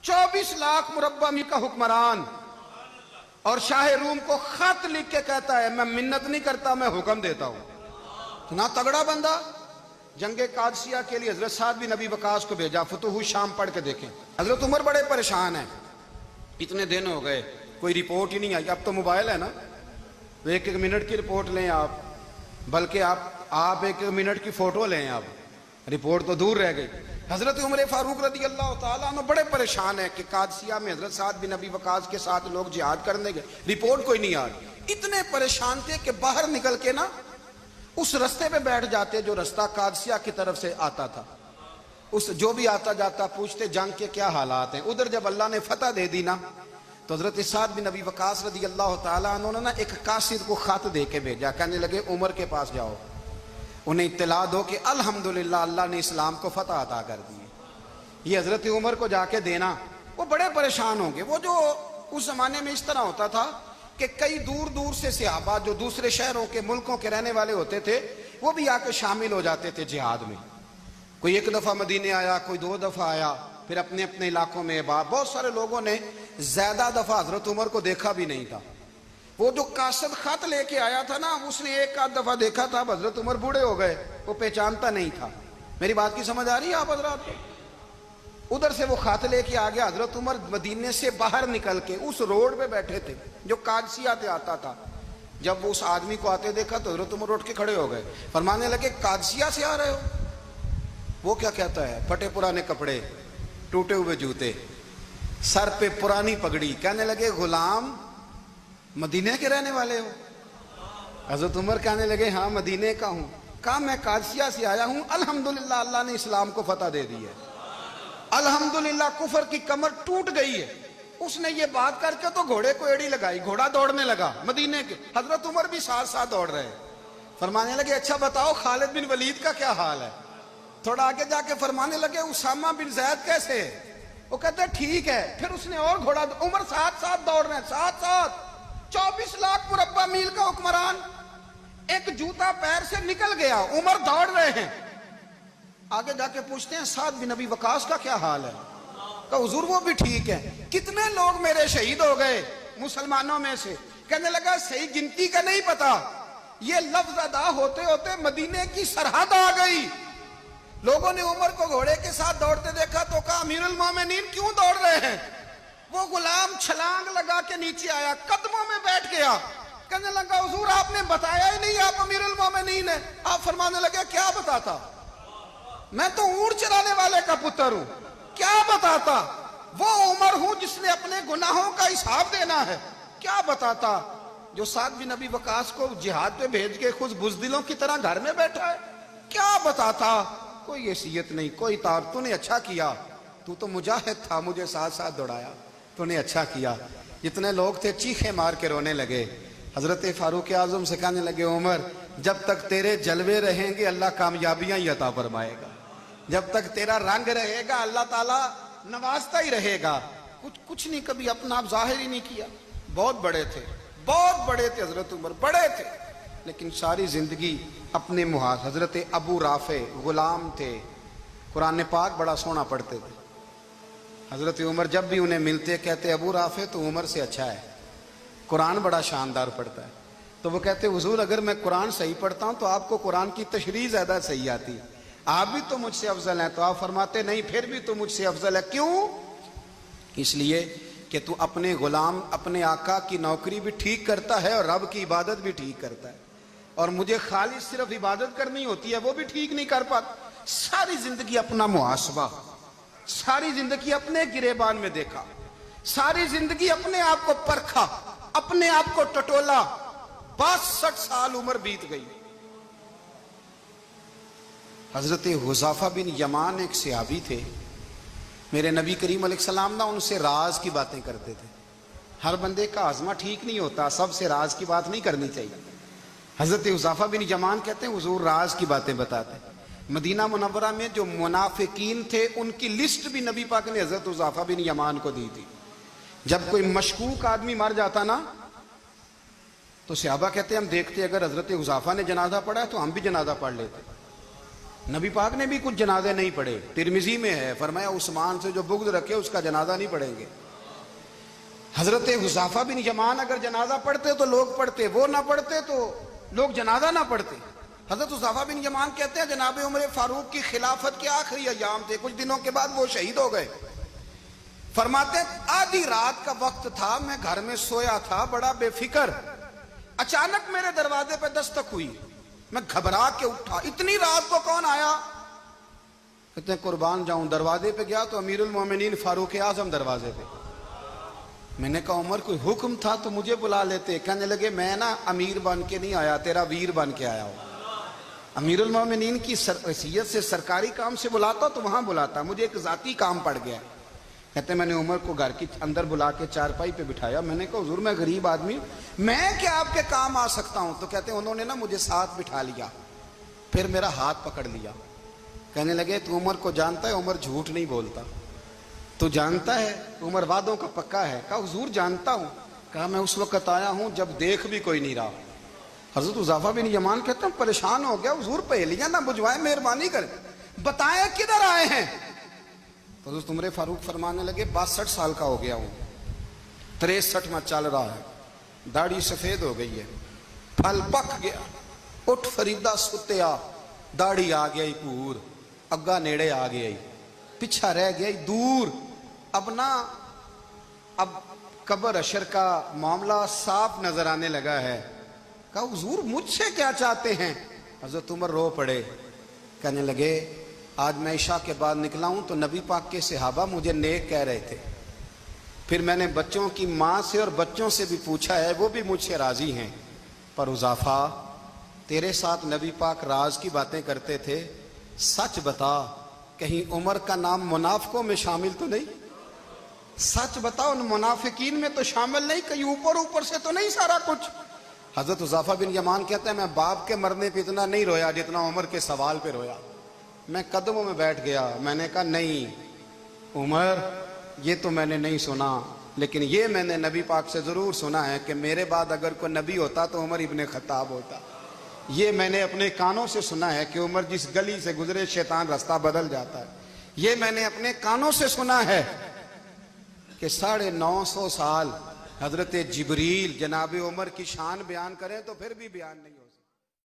24 लाख मुरब्बा मील का हुक्मरान, और शाह रूम को खत लिख के कहता है मैं मिन्नत नहीं करता, मैं हुक्म देता हूं। इतना तगड़ा बंदा। जंगे कादसिया के लिए हजरत साद बिन नबी वकास को भेजा, फुतूह शाम पढ़ के देखें। हजरत उमर बड़े परेशान हैं, इतने दिन हो गए कोई रिपोर्ट ही नहीं आई। अब तो मोबाइल है ना, तो एक एक मिनट की रिपोर्ट लें आप, बल्कि आप एक एक मिनट की फोटो लें, आप रिपोर्ट तो दूर रह गई। हजरत उमर फारूक रदी अल्लाह तआला अन्हु बड़े परेशान है कि कादसिया में हजरत साद बिन नबी वकास के साथ लोग जिहाद करने गए, रिपोर्ट कोई नहीं आ रही। इतने परेशान थे कि बाहर निकल के ना उस रास्ते पे बैठ जाते जो रास्ता कादसिया की तरफ से आता था। उस जो भी आता जाता पूछते जंग के क्या हालात हैं। उधर जब अल्लाह ने फतह दे दी ना, तो हजरत साद बिन नबी वकास रदी अल्लाह तआला अन्हु ने ना एक कासिद को खत दे के भेजा, कहने लगे उमर के पास जाओ, उन्हें इत्तला दो कि अल्हम्दुलिल्लाह अल्लाह ने इस्लाम को फतह अता कर दी। ये हजरत उमर को जाके देना, वो बड़े परेशान होंगे। वो जो उस जमाने में इस तरह होता था कि कई दूर दूर से सहाबा जो दूसरे शहरों के मुल्कों के रहने वाले होते थे, वो भी आके शामिल हो जाते थे जिहाद में। कोई एक दफा मदीने आया, कोई 2 दफा आया, फिर अपने अपने इलाकों में। बहुत सारे लोगों ने ज्यादा दफा हजरत उमर को देखा भी नहीं था। वो जो कासद खत लेके आया था ना, उसने एक आध दफा देखा था, हजरत उमर बूढ़े हो गए, वो पहचानता नहीं था। मेरी बात की समझ आ रही है आप हजरात को? उधर से वो खत लेके आ गया। हजरत उमर मदीने से बाहर निकल के उस रोड पे बैठे थे जो कादसिया से आता था। जब वो उस आदमी को आते देखा तो हजरत उमर उठ के खड़े हो गए, फरमाने लगे कादसिया से आ रहे हो? वो क्या कहता है? फटे पुराने कपड़े, टूटे हुए जूते, सर पे पुरानी पगड़ी। कहने लगे गुलाम मदीने के रहने वाले हो? हजरत उमर कहने लगे हाँ मदीने का हूं। कहा मैं कादसिया से आया हूं, अल्हम्दुलिल्लाह अल्लाह ने इस्लाम को फतह दे दी है, अल्हम्दुलिल्लाह कुफर की कमर टूट गई है। उसने ये बात करके तो घोड़े को एड़ी लगाई, घोड़ा दौड़ने लगा मदीने के। हजरत उमर भी साथ साथ दौड़ रहे। फरमाने लगे अच्छा बताओ खालिद बिन वलीद का क्या हाल है? थोड़ा आगे जाके फरमाने लगे उसामा बिन जैद कैसे है? वो कहते ठीक है। फिर उसने और घोड़ा, उमर साथ साथ दौड़ रहे हैं, साथ साथ। 24 लाख मुरब्बा मील का हुक्मरान, एक जूता पैर से निकल गया, उमर दौड़ रहे हैं। आगे जाके पूछते हैं साद बिन नबी वकास का क्या हाल है? कहा हुजूर वो भी ठीक है। कितने लोग मेरे शहीद हो गए मुसलमानों में से? कहने लगा सही गिनती का नहीं पता, ये लफ्ज अदा होते होते मदीने की सरहद आ गई। लोगों ने उमर को घोड़े के साथ दौड़ते देखा तो कहा अमीरुल मोमिनीन क्यों दौड़ रहे हैं? वो गुलाम छलांग लगा के नीचे आया, कदमों में बैठ गया। कहने लगा हुजूर आपने बताया ही नहीं आप अमीरुल मोमिनीन है। आप फरमाने लगे क्या बताता? मैं तो ऊंट चराने वाले का पुत्र हूं, क्या बताता? वो उमर हूं जिसने अपने गुनाहों का हिसाब देना है, क्या बताता? जो साद बिन नबी वकास को जिहाद पे भेज के खुद बुजदिलों की तरह घर में बैठा है, क्या बताता? कोई हैसियत नहीं, कोई तार। तूने अच्छा किया, तू तो मुजाहिद था, मुझे साथ साथ दौड़ाया, तूने अच्छा किया। जितने लोग थे चीखे मार के रोने लगे। हजरत फारूक आजम से कहने लगे उमर जब तक तेरे जलवे रहेंगे अल्लाह कामयाबियां ही अता फरमाएगा, जब तक तेरा रंग रहेगा अल्लाह ताला नवाजता ही रहेगा। कुछ नहीं, कभी अपना आप जाहिर ही नहीं किया। बहुत बड़े थे, बहुत बड़े थे हजरत उमर, बड़े थे, लेकिन सारी जिंदगी अपने मुहाज। हजरत अबू राफे गुलाम थे, कुरान पाक बड़ा सोना पढ़ते थे। हजरत उमर जब भी उन्हें मिलते कहते अबू राफे तो उमर से अच्छा है, कुरान बड़ा शानदार पढ़ता है। तो वो कहते हुजूर अगर मैं कुरान सही पढ़ता हूं तो आपको कुरान की तशरीह ज्यादा सही आती है, आप भी तो मुझसे अफजल हैं। तो आप फरमाते नहीं फिर भी तो मुझसे अफजल है। क्यों? इसलिए कि तू अपने गुलाम अपने आका की नौकरी भी ठीक करता है और रब की इबादत भी ठीक करता है, और मुझे खाली सिर्फ इबादत करनी होती है वो भी ठीक नहीं कर पाता। सारी जिंदगी अपना मुहासबा, सारी जिंदगी अपने गिरेबान में देखा, सारी जिंदगी अपने आप को परखा, अपने आप को टटोला। 62 साल उम्र बीत गई। हजरत हुज़ाफा बिन यमान एक सहाबी थे, मेरे नबी करीम अलैहिस्सलाम ना उनसे राज की बातें करते थे। हर बंदे का आज़मा ठीक नहीं होता, सबसे राज की बात नहीं करनी चाहिए। हजरत हुज़ाफा बिन यमान कहते हैं हुजूर राज की बातें बताते। मदीना मुनव्वरा में जो मुनाफिकीन थे उनकी लिस्ट भी नबी पाक ने हजरत हुज़ाफा बिन यमान को दी थी। जब कोई मशकूक आदमी मर जाता ना तो सहाबा कहते हम देखते अगर हजरत हुज़ाफा ने जनाजा पढ़ा है तो हम भी जनाजा पढ़ लेते। नबी पाक ने भी कुछ जनाजे नहीं पढ़े, तिरमिजी में है, फरमाया उस्मान से जो बुग़्ज़ रखे उसका जनाजा नहीं पढ़ेंगे। हजरत हुज़ाफा बिन यमान अगर जनाजा पढ़ते तो लोग पढ़ते, वो ना पढ़ते तो लोग जनाजा ना पढ़ते। हजरत हुज़ाफा बिन यमान कहते हैं जनाब उमर फारूक की खिलाफत के आखिरी अय्याम थे, कुछ दिनों के बाद वो शहीद हो गए। फरमाते आधी रात का वक्त था, मैं घर में सोया था बड़ा बेफिक्र, अचानक मेरे दरवाजे पे दस्तक हुई, मैं घबरा के उठा, इतनी रात को कौन आया? कहते हैं कुर्बान जाऊं, दरवाजे पे गया तो अमीरुल मोमिनीन फारूक आजम दरवाजे पे। मैंने कहा उमर कोई हुक्म था तो मुझे बुला लेते। कहने लगे मैं ना अमीर बन के नहीं आया, तेरा वीर बन के आया हूं। अमीरुल मोमिनीन की हैसियत से सरकारी काम से बुलाता तो वहां बुलाता, मुझे एक जाती काम पड़ गया। कहते मैंने उमर को घर की अंदर बुला के चारपाई पे बिठाया, मैंने कहा हुजूर मैं गरीब आदमी, मैं क्या आपके काम आ सकता हूं? तो कहते उन्होंने ना मुझे साथ बिठा लिया, फिर मेरा हाथ पकड़ लिया, कहने लगे तू उमर को जानता है? उमर झूठ नहीं बोलता। तू जानता है उमर वादों का पक्का है? कहा हुजूर जानता हूं। कहा मैं उस वक्त आया हूं जब देख भी कोई नहीं रहा। हजरत हुज़ाफा बिन यमान कहते हैं परेशान हो गया, हुजूर पहेलियां ना बुझवाए, मेहरबानी कर बताएं किधर आए हैं। तो हज़रत उमर फारूक फरमाने लगे 62 साल का हो गया हूं, 63 में चल रहा है, दाढ़ी सफेद हो गई है, फल पक गया, उठ फरीदा सुत्या, दाढ़ी आ गई पूर, अग्गा नेड़े आ गया, पिछा रह गया दूर, अब कब्र अशर का मामला साफ नजर आने लगा है। कहा हुजूर मुझसे क्या चाहते हैं? हजरत उमर रो पड़े, कहने लगे आज मैं इशा के बाद निकला हूं तो नबी पाक के सहाबा मुझे नेक कह रहे थे, फिर मैंने बच्चों की मां से और बच्चों से भी पूछा है, वो भी मुझसे राजी हैं, पर हुज़ाफा तेरे साथ नबी पाक राज की बातें करते थे, सच बता कहीं उमर का नाम मुनाफिकों में शामिल तो नहीं? सच बता उन मुनाफिकीन में तो शामिल नहीं, कहीं ऊपर ऊपर से तो नहीं सारा कुछ? हजरत हुज़ाफा बिन यमान कहते हैं मैं बाप के मरने पे इतना नहीं रोया जितना उमर के सवाल पे रोया। मैं कदमों में बैठ गया, मैंने कहा नहीं उमर ये तो मैंने नहीं सुना, लेकिन ये मैंने नबी पाक से जरूर सुना है कि मेरे बाद अगर कोई नबी होता तो उमर इब्ने खत्ताब होता। ये मैंने अपने कानों से सुना है कि उमर जिस गली से गुजरे शैतान रास्ता बदल जाता है। ये मैंने अपने कानों से सुना है कि 950 साल हजरत जिब्रील जनाब उमर की शान बयान करें तो फिर भी बयान नहीं हो।